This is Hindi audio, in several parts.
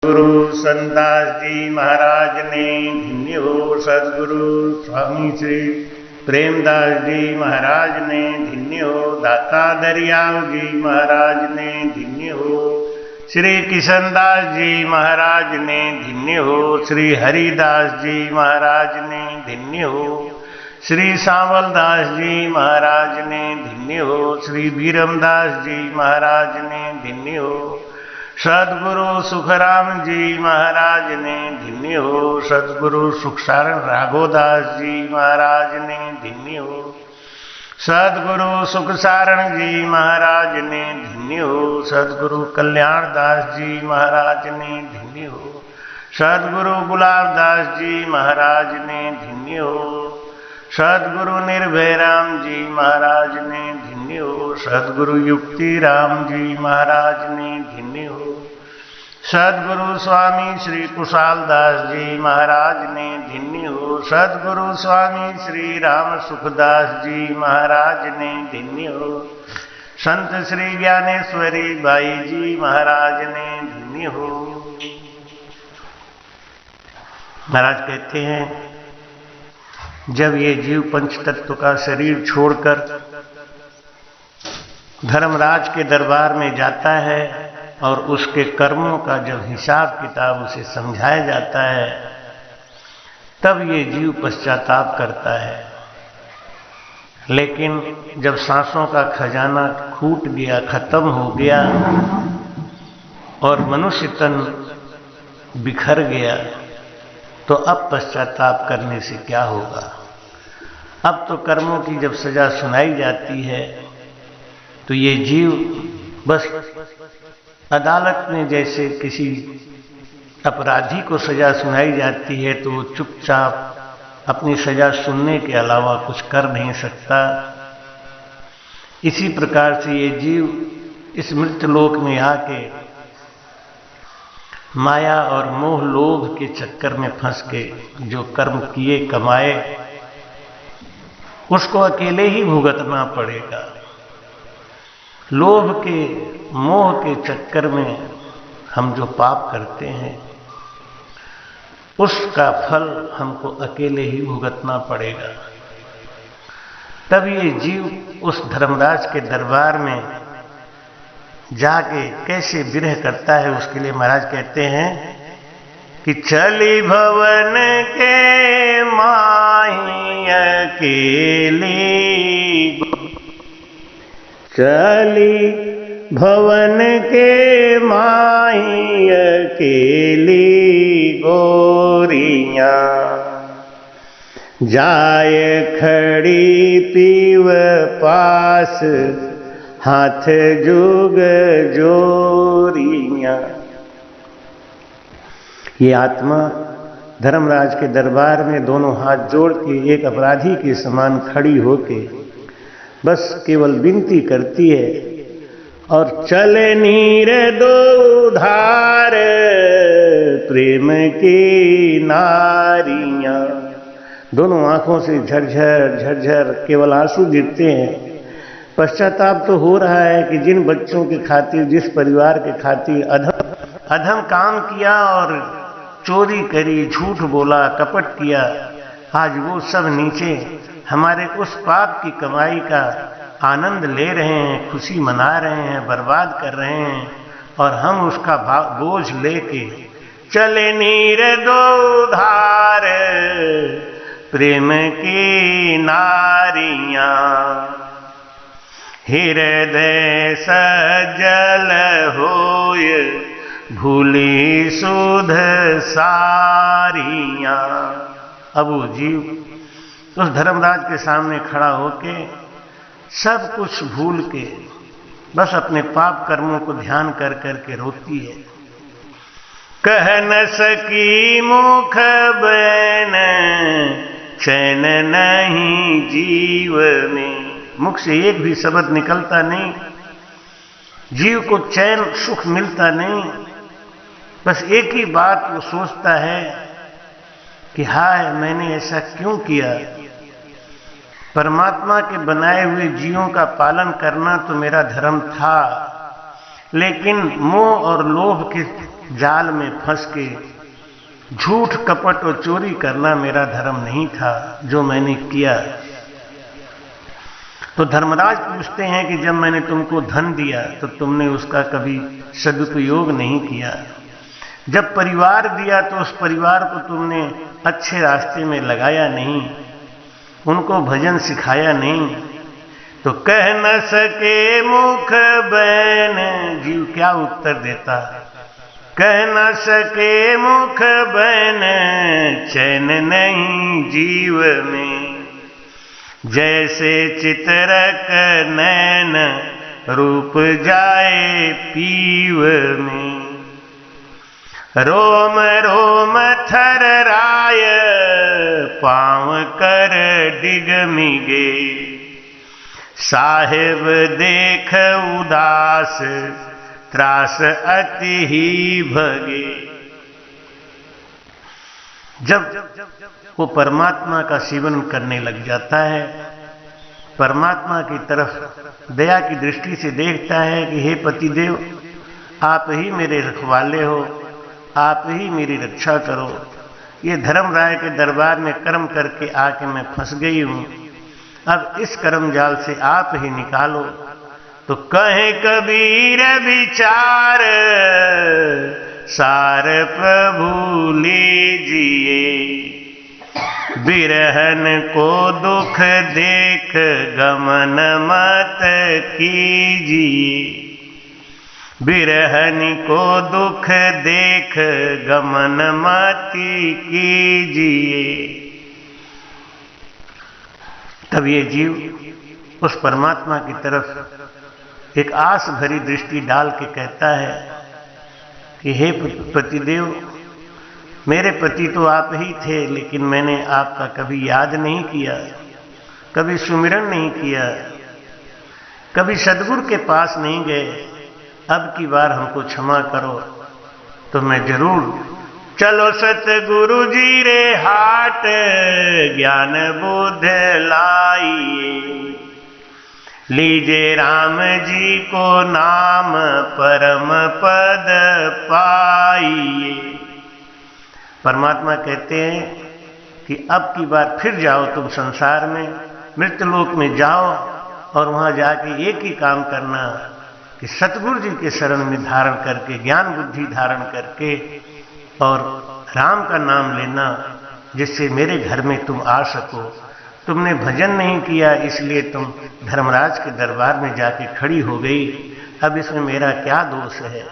गुरु संतदास जी महाराज ने धन्य हो। सदगुरु स्वामी श्री प्रेमदास जी महाराज ने धन्य हो। दाता दरियाव जी महाराज ने धन्य हो। श्री किशनदास जी महाराज ने धन्य हो। श्री हरिदास जी महाराज ने धन्य हो। श्री सांवलदास जी महाराज ने धन्य हो। श्री बीरमदास जी महाराज ने धन्य हो। सदगुरु सुखराम जी महाराज ने धन्य हो। सदगुरु सुखसारण राघोदास जी महाराज ने धन्य हो। सदगुरु सुखसारण जी महाराज ने धन्य हो। सदगुरु कल्याणदास जी महाराज ने धन्य हो। सदगुरु गुलाबदास जी महाराज ने धन्य हो। सदगुरु निर्भय राम जी महाराज ने धन्य हो। सदगुरु युक्ति राम जी महाराज ने धन्य हो। सदगुरु स्वामी श्री कुशालदास जी महाराज ने धन्य हो। सदगुरु स्वामी श्री राम सुखदास जी महाराज ने धन्य हो। संत श्री ज्ञानेश्वरी बाई जी महाराज ने धन्य हो। महाराज कहते हैं, जब ये जीव पंच तत्व का शरीर छोड़कर धर्मराज के दरबार में जाता है और उसके कर्मों का जब हिसाब किताब उसे समझाया जाता है, तब ये जीव पश्चाताप करता है। लेकिन जब सांसों का खजाना खूट गया, खत्म हो गया और मनुष्य तन बिखर गया, तो अब पश्चाताप करने से क्या होगा। अब तो कर्मों की जब सजा सुनाई जाती है तो ये जीव बस अदालत में जैसे किसी अपराधी को सजा सुनाई जाती है तो वो चुपचाप अपनी सजा सुनने के अलावा कुछ कर नहीं सकता। इसी प्रकार से ये जीव इस मृत्यलोक में आके माया और मोह लोभ के चक्कर में फंस के जो कर्म किए कमाए उसको अकेले ही भुगतना पड़ेगा। लोभ के मोह के चक्कर में हम जो पाप करते हैं उसका फल हमको अकेले ही भुगतना पड़ेगा। तब ये जीव उस धर्मराज के दरबार में जाके कैसे विरह करता है, उसके लिए महाराज कहते हैं कि चली भवन के माही अकेली, चली भवन के माही अकेली गोरियां, जाए खड़ी पीव पास हाथ जुग जोरियां। ये आत्मा धर्मराज के दरबार में दोनों हाथ जोड़ के एक अपराधी के समान खड़ी होके बस केवल विनती करती है, और चले नीर दो धार प्रेम की नारियां। दोनों आंखों से झरझर झरझर केवल आंसू गिरते हैं। पश्चाताप तो हो रहा है कि जिन बच्चों के खातिर, जिस परिवार के खातिर अधम काम किया और चोरी करी, झूठ बोला, कपट किया, आज वो सब नीचे हमारे उस पाप की कमाई का आनंद ले रहे हैं, खुशी मना रहे हैं, बर्बाद कर रहे हैं, और हम उसका बोझ लेके चले नीर दो धार प्रेम की नारियां, हृदय सजल होय भूली सुध सारियां। अब वो जीव उस धर्मराज के सामने खड़ा होके सब कुछ भूल के बस अपने पाप कर्मों को ध्यान कर करके रोती है। कह न सकी मुख बैन चैन नहीं जीव में, मुख से एक भी शब्द निकलता नहीं, जीव को चैन सुख मिलता नहीं। बस एक ही बात वो सोचता है कि हाय मैंने ऐसा क्यों किया। परमात्मा के बनाए हुए जीवों का पालन करना तो मेरा धर्म था, लेकिन मोह और लोभ के जाल में फंस के झूठ कपट और चोरी करना मेरा धर्म नहीं था जो मैंने किया। तो धर्मराज पूछते हैं कि जब मैंने तुमको धन दिया तो तुमने उसका कभी सदुपयोग नहीं किया, जब परिवार दिया तो उस परिवार को तुमने अच्छे रास्ते में लगाया नहीं, उनको भजन सिखाया नहीं। तो कह न सके मुख बैन, जीव क्या उत्तर देता, कह न सके मुख बैन चैन नहीं जीव में, जैसे चित्रक नैन रूप जाए पीव में। रोम रोम थरराय पाँव कर डिगमिगे, साहिब देख उदास त्रास अति ही भगे। जब वो परमात्मा का सेवन करने लग जाता है, परमात्मा की तरफ दया की दृष्टि से देखता है कि हे पतिदेव, आप ही मेरे रखवाले हो, आप ही मेरी रक्षा करो। ये धर्मराय के दरबार में कर्म करके आके मैं फंस गई हूं, अब इस कर्म जाल से आप ही निकालो। तो कहे कबीर विचार सार प्रभु लीजिए, बिरहन को दुख देख गमन मत कीजिए, बिरहन को दुख देख गमन मत कीजिए। तब ये जीव उस परमात्मा की तरफ एक आस भरी दृष्टि डाल के कहता है कि हे पतिदेव, मेरे पति तो आप ही थे, लेकिन मैंने आपका कभी याद नहीं किया, कभी सुमिरन नहीं किया, कभी सदगुरु के पास नहीं गए। अब की बार हमको क्षमा करो। तो मैं जरूर चलो सतगुरु जी रे हाट, ज्ञान बुद्ध लाइए, लीजे राम जी को नाम परम पद पाइए। परमात्मा कहते हैं कि अब की बार फिर जाओ तुम संसार में, मृत्यलोक में जाओ और वहां जाके एक ही काम करना कि सतगुरु जी के शरण में धारण करके, ज्ञान बुद्धि धारण करके और राम का नाम लेना, जिससे मेरे घर में तुम आ सको। तुमने भजन नहीं किया इसलिए तुम धर्मराज के दरबार में जाके खड़ी हो गई, अब इसमें मेरा क्या दोष है।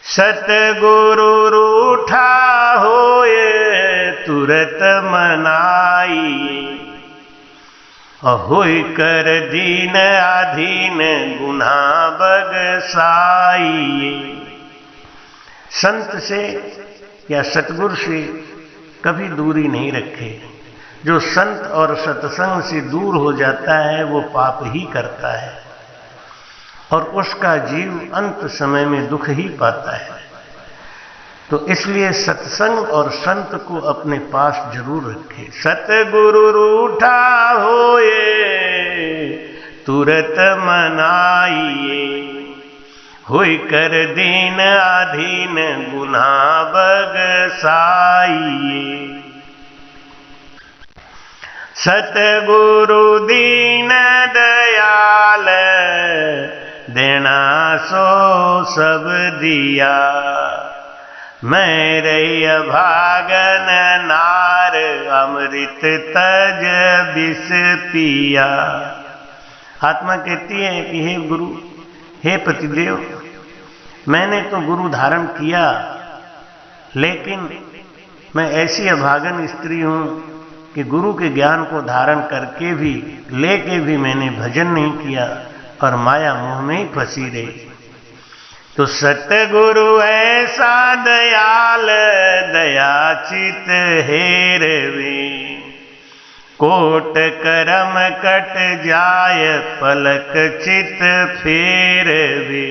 सतगुरु रूठा होए तुरत मनाई, होई कर दीन अधीन गुनाह बगसाई। संत से या सतगुरु से कभी दूरी नहीं रखे। जो संत और सत्संग से दूर हो जाता है वो पाप ही करता है और उसका जीव अंत समय में दुख ही पाता है। तो इसलिए सत्संग और संत को अपने पास जरूर रखे। सतगुरु रूठा होए तुरत मनाइए, हुई कर दीन अधीन गुनाह बगसाइए। सतगुरु दीन दयाल देना सो सब दिया, मैं रही भागन नार अमृत तज विष पिया। आत्मा कहती है कि हे गुरु, हे पतिदेव, मैंने तो गुरु धारण किया, लेकिन मैं ऐसी अभागन स्त्री हूं कि गुरु के ज्ञान को धारण करके भी, लेके भी मैंने भजन नहीं किया और माया मोह में ही फंसी रही। तो सतगुरु ऐसा दयाल दया चित हेरवे, कोट करम कट जाय पलक चित फेरवे।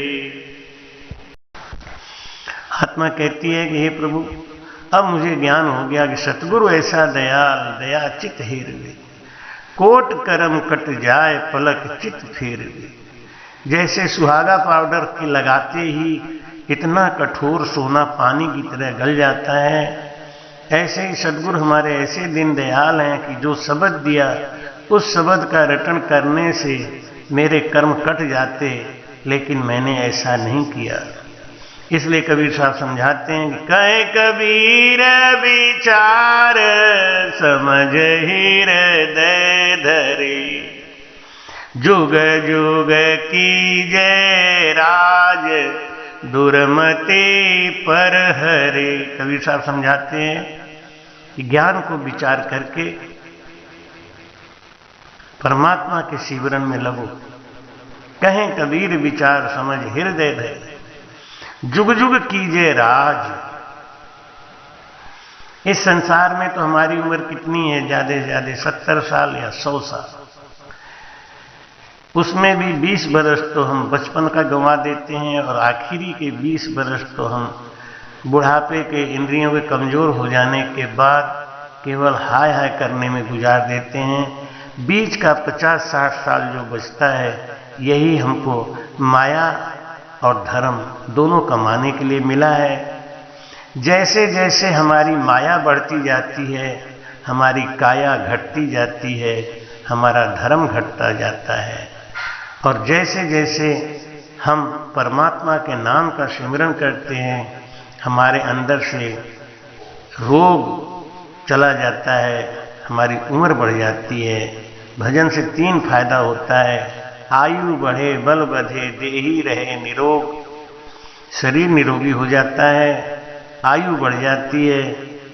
आत्मा कहती है कि हे प्रभु, अब मुझे ज्ञान हो गया कि सतगुरु ऐसा दयाल दया चित हेरवे, कोट करम कट जाए पलक चित फेरवे। जैसे सुहागा पाउडर के लगाते ही इतना कठोर सोना पानी की तरह गल जाता है। ऐसे ही सद्गुरु हमारे ऐसे दीन दयाल हैं कि जो शब्द दिया उस शब्द का रटन करने से मेरे कर्म कट जाते, लेकिन मैंने ऐसा नहीं किया। इसलिए कबीर साहब समझाते हैं कि कहे कबीर विचार समझ हृदय धरे, जुग जुग की जय राज दुर्मति पर हरे। कबीर साहब समझाते हैं कि ज्ञान को विचार करके परमात्मा के सिमरन में लगो। कहें कबीर विचार समझ हृदय धरे, जुग जुग कीजिए राज। इस संसार में तो हमारी उम्र कितनी है, ज्यादा से ज्यादा 70 साल या 100 साल। उसमें भी 20 बरस तो हम बचपन का गंवा देते हैं और आखिरी के 20 बरस तो हम बुढ़ापे के इंद्रियों के कमजोर हो जाने के बाद केवल हाय हाय करने में गुजार देते हैं। बीच का 50-60 साल जो बचता है, यही हमको माया और धर्म दोनों कमाने के लिए मिला है। जैसे जैसे हमारी माया बढ़ती जाती है, हमारी काया घटती जाती है, हमारा धर्म घटता जाता है। और जैसे जैसे हम परमात्मा के नाम का सिमरन करते हैं, हमारे अंदर से रोग चला जाता है, हमारी उम्र बढ़ जाती है। भजन से 3 फायदा होता है, आयु बढ़े, बल बढ़े, देही रहे निरोग। शरीर निरोगी हो जाता है, आयु बढ़ जाती है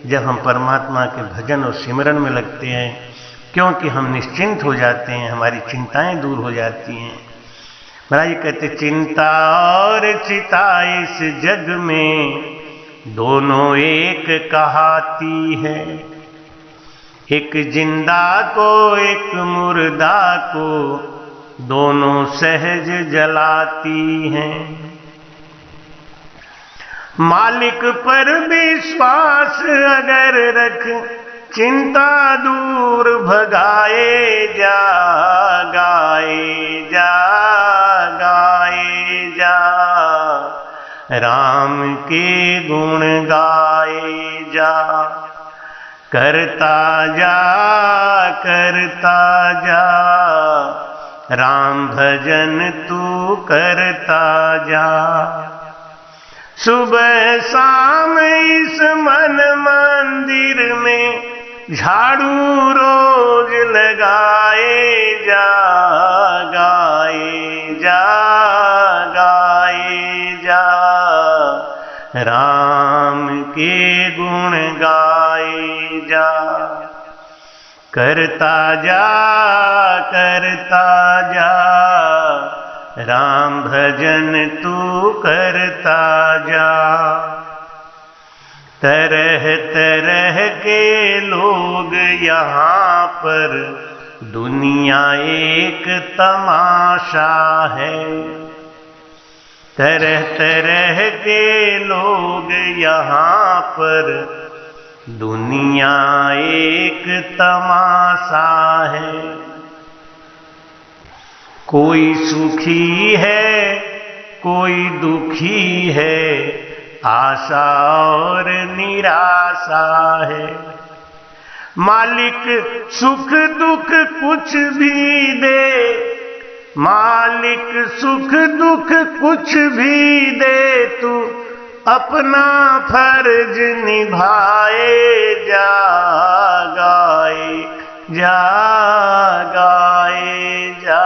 जब हम परमात्मा के भजन और सिमरन में लगते हैं, क्योंकि हम निश्चिंत हो जाते हैं, हमारी चिंताएं दूर हो जाती हैं। महाराज जी कहते चिंता और चिता इस जग में दोनों एक कहाती है, एक जिंदा को एक मुर्दा को दोनों सहज जलाती हैं। मालिक पर विश्वास अगर रख चिंता दूर भगाए जा, गाए जा, गाए जा, राम के गुण गाए जा। करता जा, करता जा, राम भजन तू करता जा। सुबह शाम इस मन मंदिर में झाड़ू रोज लगाए जा, गाए जा, गाए जा, राम के गुण गाए जा। करता जा, करता जा, राम भजन तू करता जा। तरह तरह के लोग यहाँ पर, दुनिया एक तमाशा है। तरह तरह के लोग यहाँ पर, दुनिया एक तमाशा है। कोई सुखी है, कोई दुखी है, आशा और निराशा है। मालिक सुख दुख कुछ भी दे, मालिक सुख दुख कुछ भी दे, तू अपना फर्ज निभाए जा, गाए जा, गाए जा,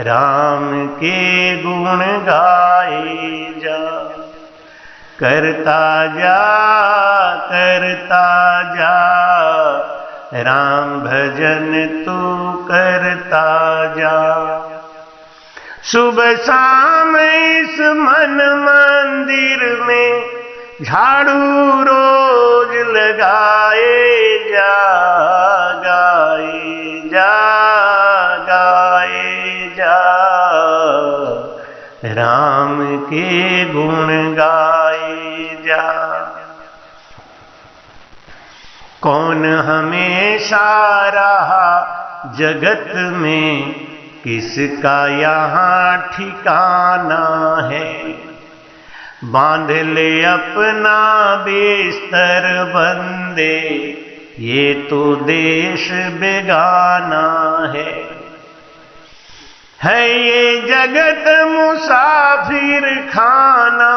राम के गुण गाए जा। करता जा, करता जा, राम भजन तू करता जा। सुबह शाम इस मन मंदिर में झाड़ू रोज लगाए जा, गाए जा, गाए जा, राम के गुण गाए जा। कौन हमेशा रहा जगत में, किसका यहाँ ठिकाना है। बांध ले अपना बिस्तर बंदे, ये तो देश बेगाना है ये जगत मुसाफिर खाना,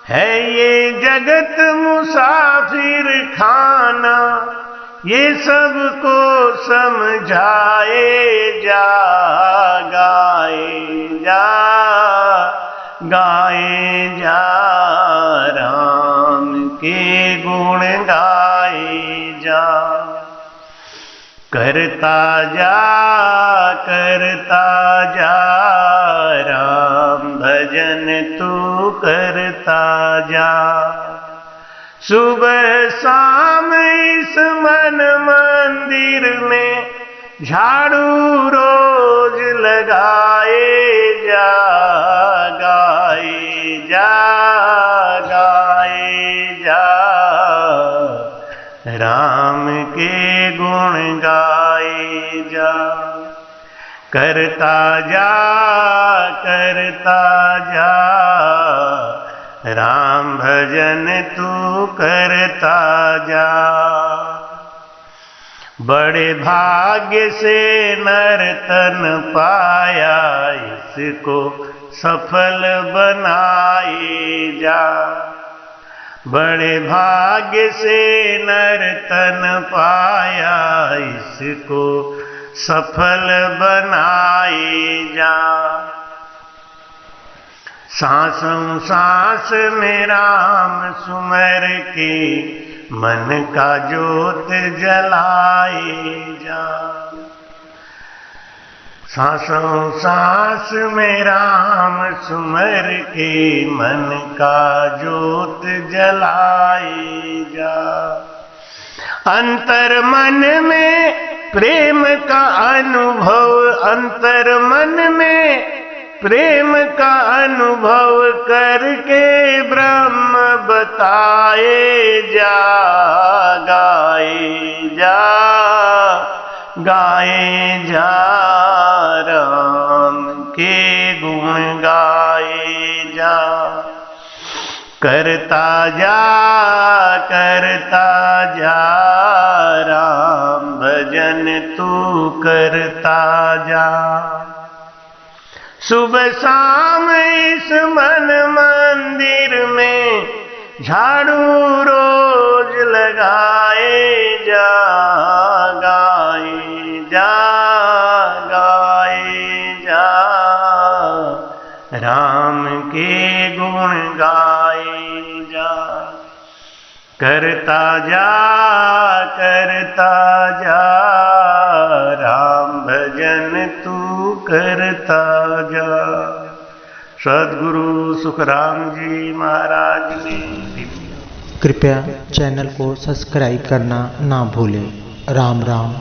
है ये जगत मुसाफिर खाना, ये सबको समझाए जा, गाए जा राम के गुण गाए जा। करता जा राम भजन तू करता जा। सुबह शाम इस मन मंदिर में झाड़ू रोज लगाए जा, गाए जा राम के गुण गाए जा। करता जा राम भजन तू करता जा। बड़े भाग्य से नर्तन पाया, इसको सफल बनाए जा। बड़े भाग्य से नर्तन पाया, इसको सफल बनाए जा। सांसों सांस में राम सुमर के मन का ज्योत जलाए जा। सांसों सांस में राम सुमर के मन का ज्योत जलाए जा। अंतर मन में प्रेम का अनुभव, अंतर मन में प्रेम का अनुभव करके ब्रह्म बताए जा, गाए जा राम के गुण गाए जा। करता जा राम भजन तू करता जा। सुबह शाम इस मन मंदिर में झाड़ू रोज लगाए जा, गाए जा राम के गुण गाए जा। करता जा राम भजन तू करता जा। सद्गुरु सुखराम जी महाराज ने। कृपया चैनल को सब्सक्राइब करना ना भूलें। राम राम।